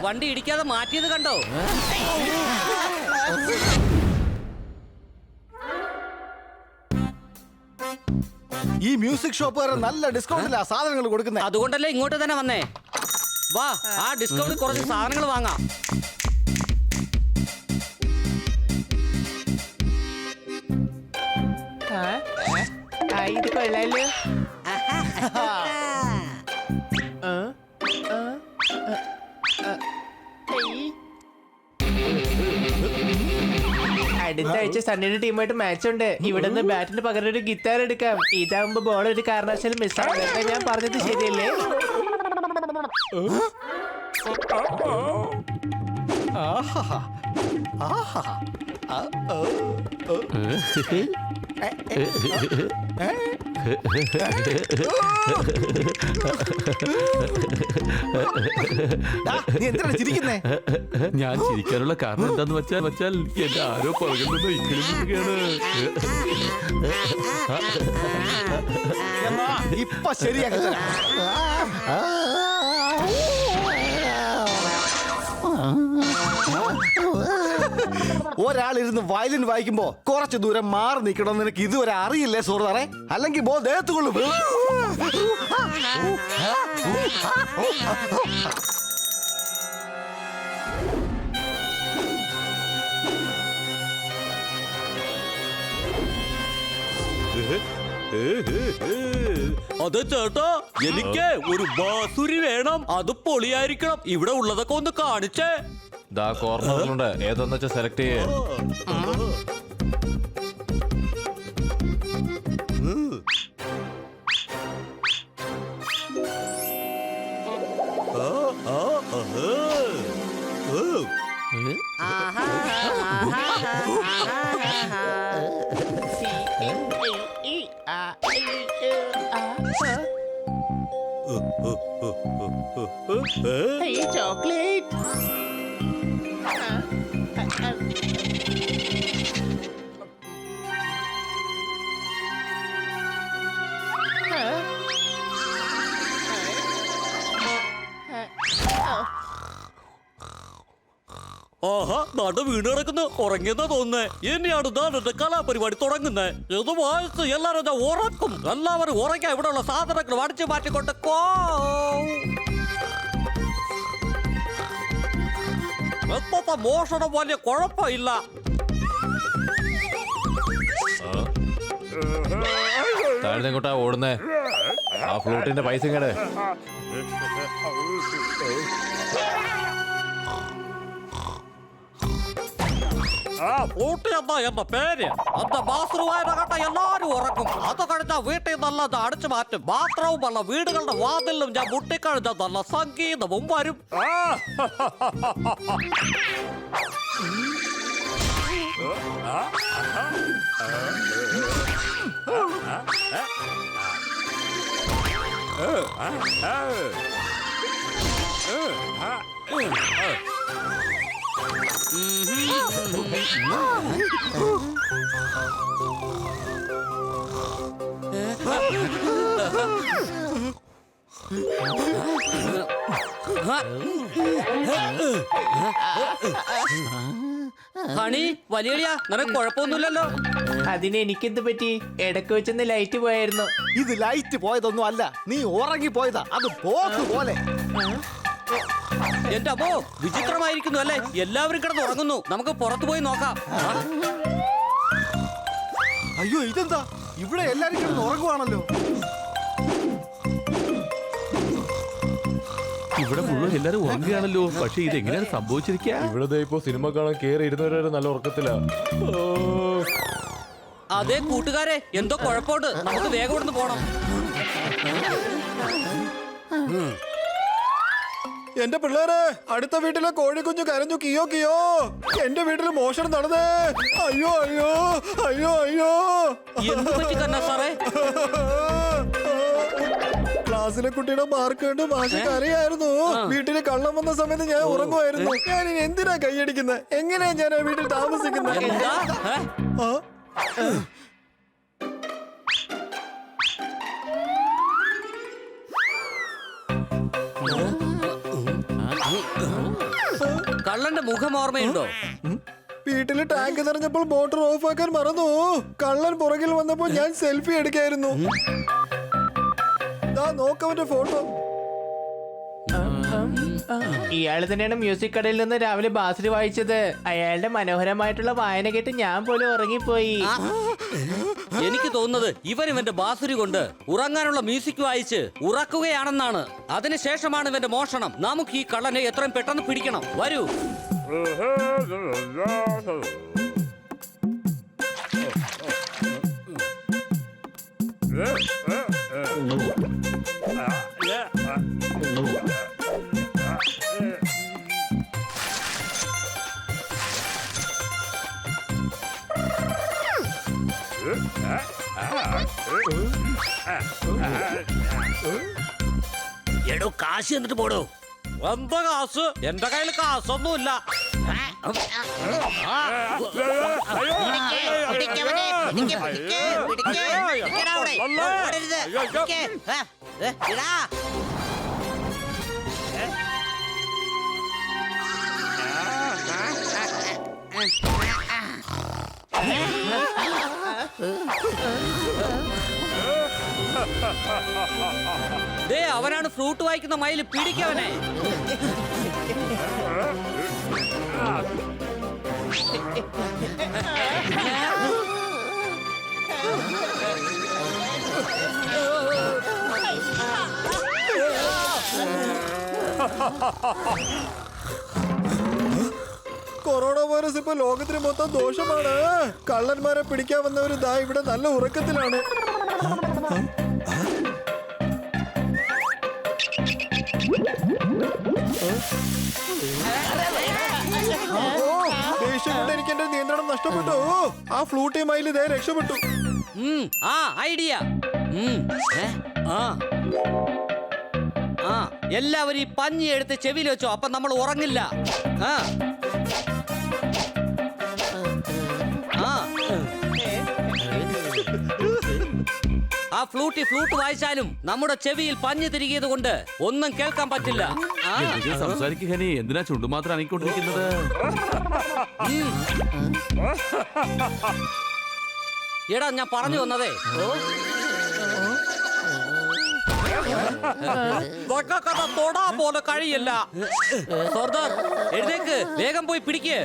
വണ്ടി ഇടിക്കാതെ മാറ്റിയത് കണ്ടോ? ഈ മ്യൂസിക് ഷോപ്പുകാരൻ നല്ല ഡിസ്കൗണ്ടിലാ സാധനങ്ങൾ കൊടുക്കുന്നത്. അതുകൊണ്ടല്ലേ ഇങ്ങോട്ട് തന്നെ വന്നേ. വാ, ആ ഡിസ്കൗണ്ട് കുറച്ച് സാധനങ്ങൾ വാങ്ങാം. ഇത് കൊള്ളാലോ. അടുത്ത ആഴ്ച സണ്ണിയുടെ ടീമായിട്ട് മാച്ച് ഉണ്ട്. ഇവിടെ നിന്ന് ബാറ്റിന് പകരം ഒരു ഗിറ്റാർ എടുക്കാം. ഇതാകുമ്പോ ബോൾ ഒരു കാരണവശാലും മിസ്സാവും. ഞാൻ പറഞ്ഞത് ശരിയല്ലേ? ഞാൻ ചിരിക്കാനുള്ള കാരണം എന്താന്ന് വെച്ചാൽ എന്റെ ആരോ പുറകിൽ നിന്ന് ഇങ്ങനെ ഇപ്പൊ ശരിയാക്കി ഒരാളിരുന്ന് വയലിൻ വായിക്കുമ്പോ കുറച്ചു ദൂരം മാറി നിൽക്കണം. നിനക്ക് ഇതുവരെ അറിയില്ലേ സുഹൃത്താറെ? അല്ലെങ്കിൽ ബോൾ ദേഹത്ത് കൊള്ളും. അതെ ചേട്ടാ, എനിക്ക് ഒരു ബാസുരി വേണം. അത് പൊളിയായിരിക്കണം. ഇവിടെ ഉള്ളതൊക്കെ ഒന്ന് കാണിച്ചേ. കോർണറിലുണ്ട്, ഏതെന്ന് വെച്ചാൽ സെലക്ട് ചെയ്യേ. ചോക്ലേറ്റ്. ആഹാ, നട വീണ് കിടക്കുന്നു. ഉറങ്ങിയെന്നാ തോന്നുന്നേ. ഇനിയാണ് എന്റെ കലാപരിപാടി തുടങ്ങുന്നേ. ഇത് വായിച്ച് എല്ലാവരും ഉറക്കും. എല്ലാവരും ഉറങ്ങാൻ ഇവിടെ ഉള്ള സാധനങ്ങൾ വടിച്ചു മാറ്റിക്കൊണ്ട് എപ്പത്തെ മോഷണം വലിയ കുഴപ്പമില്ല. താഴ്ന്നെങ്ങോട്ടാ ഓടുന്നേ? ആ ഫ്ലൂട്ടിന്റെ പൈസ ഇങ്ങടെ. ഫ്ലൂട്ടിയെന്നാ എന്ന പേര്. എന്റെ ബാത്റൂമായിട്ട് കണ്ട എല്ലാരും ഉറക്കും. അത് കഴിഞ്ഞാൽ വീട്ടിൽ നല്ലത് അടിച്ചു മാറ്റും. ബാത്റൂമല്ല, വീടുകളുടെ വാതിലും ഞാൻ മുട്ടിക്കഴിഞ്ഞ നല്ല സംഗീതവും വരും. ഹണി, വലിയ നിനക്ക് കുഴപ്പമൊന്നുമില്ലല്ലോ? അതിന് എനിക്കെന്ത് പറ്റി? ഇടക്ക് വെച്ചെന്ന് ലൈറ്റ് പോയായിരുന്നു. ഇത് ലൈറ്റ് പോയതൊന്നും അല്ല, നീ ഉറങ്ങി പോയതാ. അത് പോക്ക് പോലെ. എന്റെ അപ്പോ വിചിത്രമായിരിക്കുന്നു അല്ലേ? എല്ലാവരും കിടന്ന് ഉറങ്ങുന്നു. നമുക്ക് പുറത്തു പോയി നോക്കാം. അയ്യോ, ഇതെന്താ ഇവിടെ എല്ലാരും കിടന്ന് ഉറങ്ങുവാണല്ലോ. ഇവിടെ മുഴുവൻ എല്ലാരും ഉറങ്ങുകയാണല്ലോ. പക്ഷെ ഇതെങ്ങനെയാണ് സംഭവിച്ചിരിക്കുക? ഇവിടെ ഇപ്പോ സിനിമ കാണാൻ കേറി ഇരുന്നവരെ നല്ല ഉറക്കത്തിലാ. അതെ കൂട്ടുകാരെ, എന്തോ കുഴപ്പമുണ്ട്. നമുക്ക് വേഗം ഇവിടുന്ന് പോണം. എന്റെ പിള്ളേരെ, അടുത്ത വീട്ടിലെ കോഴിക്കുഞ്ഞു കരഞ്ഞു കിയോ കിയോ. എന്റെ വീട്ടിൽ മോഷണം നടന്നേ. അയ്യോ അയ്യോ അയ്യോ അയ്യോ. എന്ത് പറ്റി തന്നെ സാറേ? ക്ലാസ്സിലെ കുട്ടിയുടെ മാർക്ക് കണ്ട് മാഷ് കരയായിരുന്നു. വീട്ടിൽ കള്ളം വന്ന സമയത്ത് ഞാൻ ഉറങ്ങുമായിരുന്നു. ഞാൻ ഇനി എന്തിനാ കൈയടിക്കുന്നത്? എങ്ങനെയാ ഞാൻ ആ വീട്ടിൽ താമസിക്കുന്നത്? കള്ളന്റെ മുഖം ഓർമ്മയുണ്ടോ? വീട്ടില് ടാങ്ക് നിറഞ്ഞപ്പോൾ മോട്ടോർ ഓഫ് ആക്കാൻ മറന്നു. കള്ളൻ പുറകിൽ വന്നപ്പോൾ ഞാൻ സെൽഫി എടുക്കായിരുന്നു. നോക്കവന്റെ ഫോട്ടോ. ഇയാള് തന്നെയാണ് മ്യൂസിക് കടയിൽ നിന്ന് രാവിലെ ബാസിൽ വായിച്ചത്. അയാളുടെ മനോഹരമായിട്ടുള്ള വായന കേട്ട് ഞാൻ പോലും ഉറങ്ങിപ്പോയി. എനിക്ക് തോന്നുന്നത് ഇവൻ ഇവന്റെ ബാസുരി കൊണ്ട് ഉറങ്ങാനുള്ള മ്യൂസിക് വായിച്ച് ഉറക്കുകയാണെന്നാണ്. അതിനുശേഷമാണ് ഇവന്റെ മോഷണം. നമുക്ക് ഈ കള്ളനെ എത്രയും പെട്ടെന്ന് പിടിക്കണം. വരൂ. എടോ കാശ് എന്നിട്ട് പോടോ. എന്താ കാശ്? എന്റെ കയ്യിൽ കാശൊന്നുമില്ല. ദേ അവനാണ് ഫ്ലൂട്ട് വായിക്കുന്ന മയില്. പിടിക്കവനെ. കൊറോണ വൈറസ് ഇപ്പൊ ലോകത്തിന് മൊത്തം ദോഷമാണ്. കള്ളന്മാരെ പിടിക്കാൻ വന്നവര് ദാ ഇവിടെ നല്ല ഉറക്കത്തിലാണ്. ദേഷ്യം കൊണ്ട് എനിക്ക് എന്റെ നിയന്ത്രണം നഷ്ടപ്പെട്ടു. ആ ഫ്ലൂട്ടി മയില് ഇതേ രക്ഷപ്പെട്ടു. ആ ഐഡിയ. എല്ലാവരും ഈ പഞ്ഞി എടുത്ത് ചെവിയിൽ വെച്ചോ. അപ്പൊ നമ്മൾ ഉറങ്ങില്ല. ആ ഫ്ലൂട്ട് വായിച്ചാലും നമ്മുടെ ചെവിയിൽ പഞ്ഞി തിരികിയത് കൊണ്ട് ഒന്നും കേൾക്കാൻ പറ്റില്ല. സംസാരിക്കുക ഹനി. എന്തിനാ ചുണ്ടു മാത്രം അനക്കൊണ്ടിരിക്കുന്നത്? എടാ ഞാൻ പറഞ്ഞു വന്നതേ, തൊടാ പോലെ കഴിയില്ല. സർദാർ എഴുതേക്ക്, വേഗം പോയി പിടിക്ക്.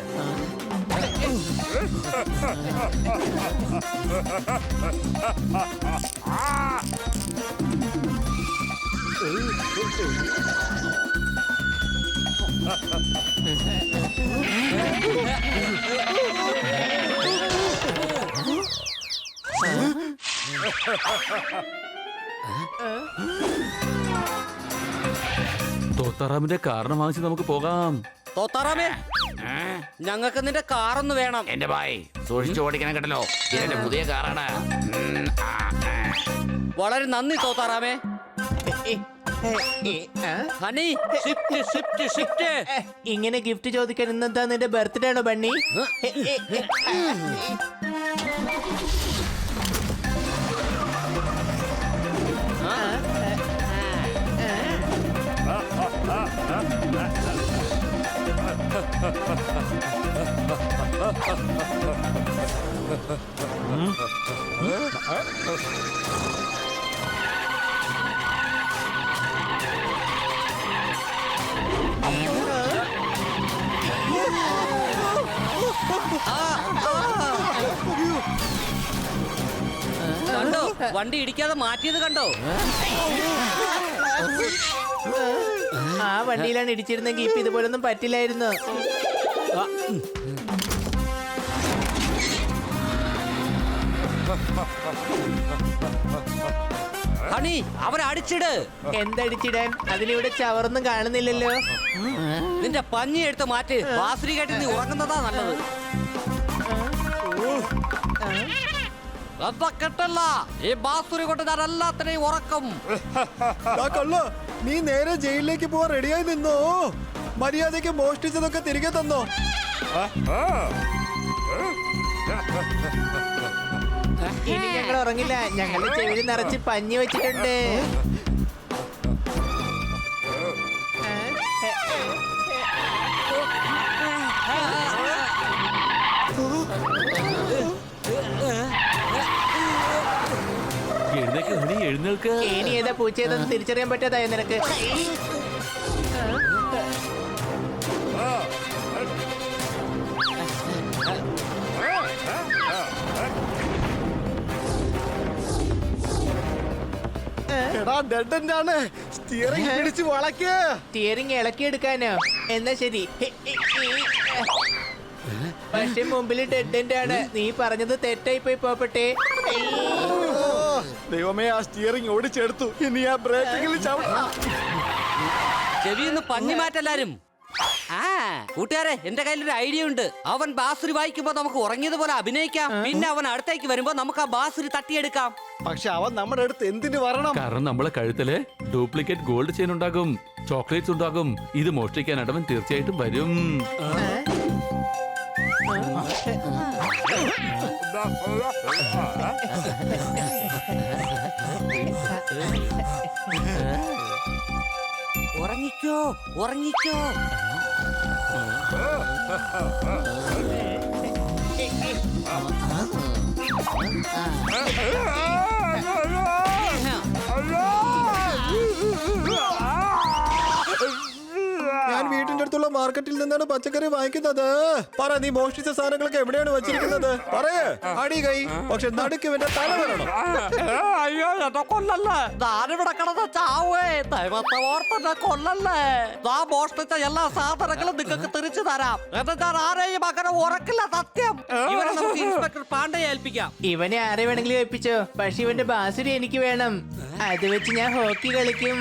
തോത്താറാമിന്റെ കാരണം വാങ്ങിച്ച് നമുക്ക് പോകാം. തോത്താറാമേ, ഞങ്ങൾക്ക് നിന്റെ കാറൊന്ന് വേണം. എന്റെ ഭായ് സൂക്ഷിച്ചു ഓടിക്കണം കേട്ടല്ലോ. ഇതെന്റെ പുതിയ കാറാണ്. വളരെ നന്ദി തോത്താറാമേ. Honey, shift shift shift. ഇങ്ങനെ ഗിഫ്റ്റ് ചോദിക്കാൻ ഇന്നെന്താ നിന്റെ ബർത്ത്ഡേ ആണോ ബണ്ണി? കണ്ടോ, വണ്ടി ഇടിക്കാതെ മാറ്റിയത് കണ്ടോ? ആ വണ്ടിയിലാണ് ഇടിച്ചിരുന്നെങ്കിൽ ഇപ്പൊ ഇതുപോലൊന്നും പറ്റില്ലായിരുന്നു. ഹണി, അവരെ അടിച്ചിട്. എന്തടിച്ചിടാൻ? അതിലിവിടെ ചവറൊന്നും കാണുന്നില്ലല്ലോ. നിന്റെ പഞ്ഞി എടുത്ത് മാറ്റ്. ബാസുരി കേട്ട് നീ ഉറങ്ങുന്നതാ നല്ലത്. എന്താ കെട്ടല്ല, ഈ ബാസുരി കൊണ്ട് ഞാൻ എല്ലാത്തിനെയും ഉറക്കും. കള്ള, നീ നേരെ ജയിലിലേക്ക് പോവാൻ റെഡിയായി നിന്നോ? മര്യാദയ്ക്ക് മോഷ്ടിച്ചതൊക്കെ തിരികെ തന്നോ? ഇനി ഞങ്ങൾ ഉറങ്ങില്ല. ഞങ്ങളുടെ ചെവിയിൽ നിറച്ച് പഞ്ഞി വെച്ചിട്ടുണ്ട്. എണീ, എഴുന്നേൽക്ക്. ഇനി ഏതാ പൂച്ചയെന്ന് തിരിച്ചറിയാൻ പറ്റാതായോ നിനക്ക്? എടാ ഡെഡ് എൻഡ് ആണ്. സ്റ്റിയറിംഗ് പിടിച്ച് വളയ്ക്ക്. സ്റ്റിയറിംഗ് ഇളക്കിയെടുക്കാനോ? എന്നാ ശരി. പക്ഷെ മുമ്പിൽ ഡെഡ് എൻഡ് ആണ്. നീ പറഞ്ഞത് തെറ്റായി പോയി പോപ്പട്ടെ. ദൈവമേ, ആ സ്റ്റിയറിംഗ് ഓടിച്ചെടുത്തു. ഇനി ആ ബ്രേക്കിൽ ചവിട്ടാം. ചെവിന്ന് പഞ്ഞി മാറ്റല്ലാരും. ആ കൂട്ടുകാരെ, എന്റെ കയ്യിലൊരു ഐഡിയ ഉണ്ട്. അവൻ ബാസുരി വായിക്കുമ്പോ നമുക്ക് ഉറങ്ങിയതുപോലെ അഭിനയിക്കാം. പിന്നെ അവൻ അടുത്തേക്ക് വരുമ്പോ നമുക്ക് ആ ബാസുരി തട്ടിയെടുക്കാം. പക്ഷെ അവൻ നമ്മുടെ അടുത്ത് എന്തിനു വരണം? കാരണം നമ്മളെ കഴുത്തില് ഡ്യൂപ്ലിക്കേറ്റ് ഗോൾഡ് ചെയിൻ ഉണ്ടാകും, ചോക്ലേറ്റ്സ് ഉണ്ടാകും. ഇത് മോഷ്ടിക്കാനായിട്ട് അവൻ തീർച്ചയായിട്ടും വരും. ഉറങ്ങിക്കോ, ഉറങ്ങിക്കോ. ഞാൻ വീട്ടിന്റെ അടുത്തുള്ള മാർക്കറ്റിൽ നിന്നാണ് പച്ചക്കറി വാങ്ങിക്കുന്നത്. പറ, നീ മോഷ്ടിച്ച സാധനങ്ങളൊക്കെ എവിടെയാണ് വെച്ചിരിക്കുന്നത്? പറയേ. അടി കൈ. പക്ഷെ നടുക്ക് ഇവന്റെ തല വരണം. അയ്യോ, എന്നെ കൊല്ലല്ലേ. ഞാനിവിടെ കിടന്ന് ചാവേ. ദൈവത്തെ ഓർത്തെന്നെ കൊല്ലല്ലേ. ഞാൻ മോഷ്ടിച്ച എല്ലാ സാധനങ്ങളും നിങ്ങൾക്ക് തിരിച്ചു തരാം. എന്നിട്ട് ഞാൻ ആരെയും അങ്ങനെ ഉറക്കില്ല, സത്യം. ഇവരെ നമുക്ക് ഇൻസ്പെക്ടർ പാണ്ഡയെ ഏൽപ്പിക്കാം. ഇവനെ ആരെ വേണമെങ്കിലും ഏൽപ്പിച്ചോ, പക്ഷെ ഇവന്റെ ബാസുരി എനിക്ക് വേണം. അത് വെച്ച് ഞാൻ ഹോക്കി കളിക്കും.